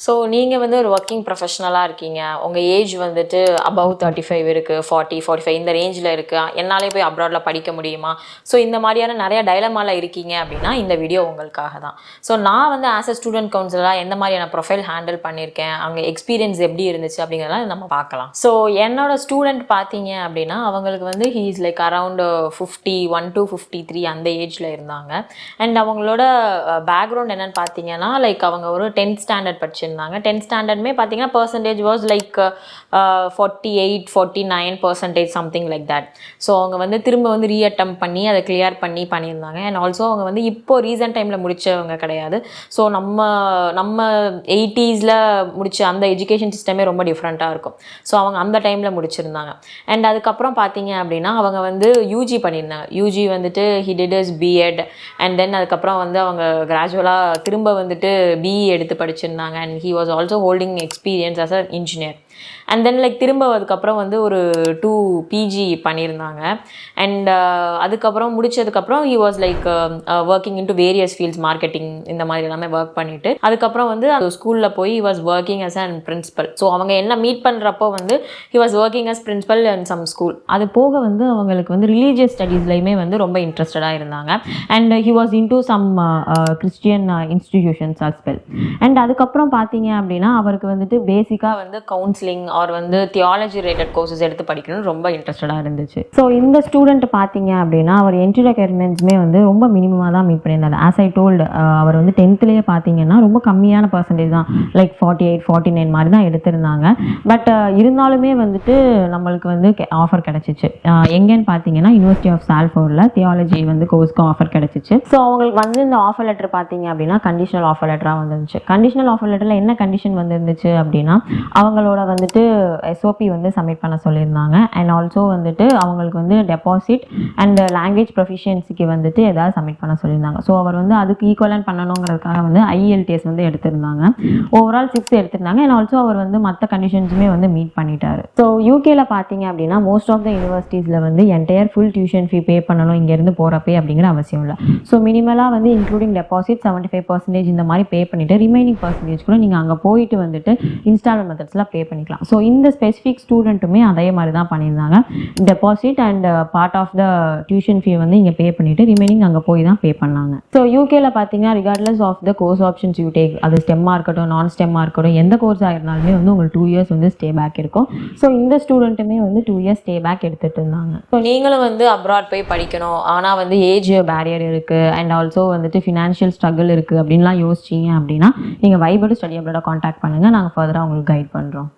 So நீங்கள் வந்து ஒரு ஒர்க்கிங் ப்ரொஃபஷனலாக இருக்கீங்க. உங்கள் ஏஜ் வந்துட்டு அபவ் 35 இருக்குது, 40, 45 இந்த ரேஞ்சில் இருக்குது. என்னாலே போய் அப்ராடில் படிக்க முடியுமா? ஸோ இந்த மாதிரியான நிறைய டைலமால இருக்கீங்க அப்படின்னா இந்த வீடியோ உங்களுக்காக தான். ஸோ நான் வந்து ஆஸ் அ ஸ்டூடெண்ட் கவுன்சிலராக எந்த மாதிரியான ப்ரொஃபைல் ஹேண்டில் பண்ணியிருக்கேன், அங்கே எக்ஸ்பீரியன்ஸ் எப்படி இருந்துச்சு அப்படிங்கிறதெல்லாம் நம்ம பார்க்கலாம். ஸோ என்னோட ஸ்டூடெண்ட் பார்த்தீங்க அப்படின்னா அவங்களுக்கு வந்து he is like around 51 to 53 அந்த ஏஜில் இருந்தாங்க. அண்ட் அவங்களோட பேக்ரவுண்ட் என்னென்னு பார்த்தீங்கன்னா லைக் அவங்க ஒரு 10th ஸ்டாண்டர்ட் படிச்சு 10th ஸ்டாண்டர்டுமே பார்த்தீங்கன்னா percentage was like 48-49% something like that. So அவங்க வந்து திரும்ப வந்து ரீஅட்டம் பண்ணி அதை கிளியர் பண்ணியிருந்தாங்க. அண்ட் ஆல்சோ அவங்க வந்து இப்போ ரீசன்ட் டைமில் முடித்தவங்க கிடையாது. ஸோ நம்ம 80s முடிச்ச அந்த எஜுகேஷன் சிஸ்டமே ரொம்ப டிஃப்ரெண்ட்டாக இருக்கும். ஸோ அவங்க அந்த டைமில் முடிச்சிருந்தாங்க. அண்ட் அதுக்கப்புறம் பார்த்தீங்க அப்படின்னா அவங்க வந்து யூஜி பண்ணியிருந்தாங்க. யூஜி வந்துட்டு he did his BEd and then அதுக்கப்புறம் வந்து அவங்க கிராஜுவலாக திரும்ப வந்துட்டு பிஇ எடுத்து படிச்சிருந்தாங்க. And he was also holding experience as an engineer. And then like திரும்ப அதுக்கப்புறம் வந்து ஒரு 2 பிஜி பண்ணியிருந்தாங்க. அண்ட் அதுக்கப்புறம் முடிச்சதுக்கப்புறம் he was like working into various fields, marketing இந்த மாதிரி எல்லாமே ஒர்க் பண்ணிவிட்டு அதுக்கப்புறம் வந்து அந்த ஸ்கூலில் போய் he was working as an principal. So அவங்க என்ன மீட் பண்ணுறப்போ வந்து he was working as principal in some school. அது போக வந்து அவங்களுக்கு வந்து ரிலீஜியஸ் ஸ்டடீஸ்லையுமே வந்து ரொம்ப இன்ட்ரெஸ்டடாக இருந்தாங்க. And he was into some Christian institutions as well. And அதுக்கப்புறம் பார்த்தீங்க அப்படின்னா அவருக்கு வந்துட்டு பேசிக்காக வந்து கவுன்சிலிங் ஆர் வந்து தியாலஜி ரிலேட்டட் கோர்சஸ் எடுத்து படிக்கணும்னு ரொம்ப இன்ட்ரெஸ்டடாக இருந்துச்சு. ஸோ இந்த ஸ்டூடெண்ட் பார்த்தீங்க அப்படின்னா அவர் என்ட்ரி ரெக்யர்மெண்ட்ஸுமே வந்து ரொம்ப மினிமமாக தான் மீட் பண்ணியிருந்தார். ஆஸ் ஐ டோல்டு அவர் வந்து 10th பார்த்தீங்கன்னா ரொம்ப கம்மியான பர்சன்டேஜ் தான், லைக் 48, 49 மாதிரி தான் எடுத்திருந்தாங்க. பட் இருந்தாலுமே வந்துட்டு நம்மளுக்கு வந்து ஆஃபர் கிடச்சிச்சு. எங்கேன்னு பார்த்தீங்கன்னா யூனிவர்சிட்டி ஆஃப் சால்ஃபோர்டில் தியாலஜி வந்து கோர்ஸ்க்கு ஆஃபர் கிடச்சிச்சு. ஸோ அவங்களுக்கு வந்து இந்த ஆஃபர் லெட்டர் பார்த்தீங்க அப்படின்னா கண்டிஷனல் ஆஃபர் லெட்டராக வந்துருந்துச்சு. கண்டிஷனல் ஆஃபர் லெட்டரில் என்ன கண்டிஷன் வந்துருந்துச்சு அப்படின்னா அவங்களோட வந்துட்டு எஸ்ஓபி வந்து சப்மிட் பண்ண சொல்லியிருந்தாங்க. அண்ட் ஆல்சோ வந்துட்டு அவங்களுக்கு வந்து டெபாசிட் அண்ட் லாங்குவேஜ் ப்ரொஃபிஷியன்சிக்கு வந்துட்டு ஏதாவது சப்மிட் பண்ண சொல்லியிருந்தாங்க. ஸோ அவர் வந்து அதுக்கு ஈக்குவலன் பண்ணணுங்கிறதுக்காக வந்து IELTS வந்து எடுத்திருந்தாங்க. ஓவரால் 6 எடுத்திருந்தாங்க. அண்ட் ஆல்சோ அவர் வந்து மற்ற கண்டிஷன்ஸுமே வந்து மீட் பண்ணிட்டாரு. ஸோ யூகேல பார்த்தீங்க அப்படின்னா மோஸ்ட் ஆஃப் த யூனிவர்சிட்டிஸில் வந்து என்டையர் ஃபுல் டியூஷன் ஃபீ பே பண்ணணும் இங்கேருந்து போகிறப்பே அப்படிங்கிற அவசியம் இல்லை. ஸோ மினிமலாக வந்து இன்க்ளூடிங் டெபாசிட் 75% இந்த மாதிரி பே பண்ணிவிட்டு ரிமைனிங் பர்சன்டேஜ் கூட நீங்கள் அங்கே போயிட்டு வந்துட்டு இன்ஸ்டால்மெண்ட் மெத்தட்ஸில் பே பண்ணிக்கலாம். ஸோ இந்த ஸ்பெசிஃபிக் ஸ்டூடெண்ட்டுமே அதே மாதிரி தான் பண்ணியிருந்தாங்க. Deposit and part of the tuition fee வந்து இங்கே பே பண்ணிவிட்டு ரிமைனிங் அங்கே போய் தான் பே பண்ணாங்க. ஸோ யூகேல பார்த்தீங்கன்னா regardless of the course options you take, அது ஸ்டெம்மாக இருக்கட்டும் நான் ஸ்டெம்மாக இருக்கட்டும் எந்த கோர்ஸாக இருந்தாலுமே வந்து உங்களுக்கு 2 years வந்து ஸ்டே பேக் இருக்கும். ஸோ இந்த ஸ்டூடெண்ட்டுமே வந்து 2 years ஸ்டே பேக் எடுத்துகிட்டு இருந்தாங்க. ஸோ நீங்களும் வந்து அப்ராட் போய் படிக்கணும் ஆனால் வந்து ஏஜ் பேரியர் இருக்குது அண்ட் ஆல்சோ வந்துட்டு ஃபினான்ஷியல் ஸ்ட்ரகிள் இருக்குது அப்படின்லாம் யோசிச்சிங்க அப்படின்னா நீங்கள் வைபர் ஸ்டடி அப்ராட காண்டாக்ட் பண்ணுங்கள். நாங்கள் ஃபர்தராக உங்களுக்கு கைட் பண்ணுறோம்.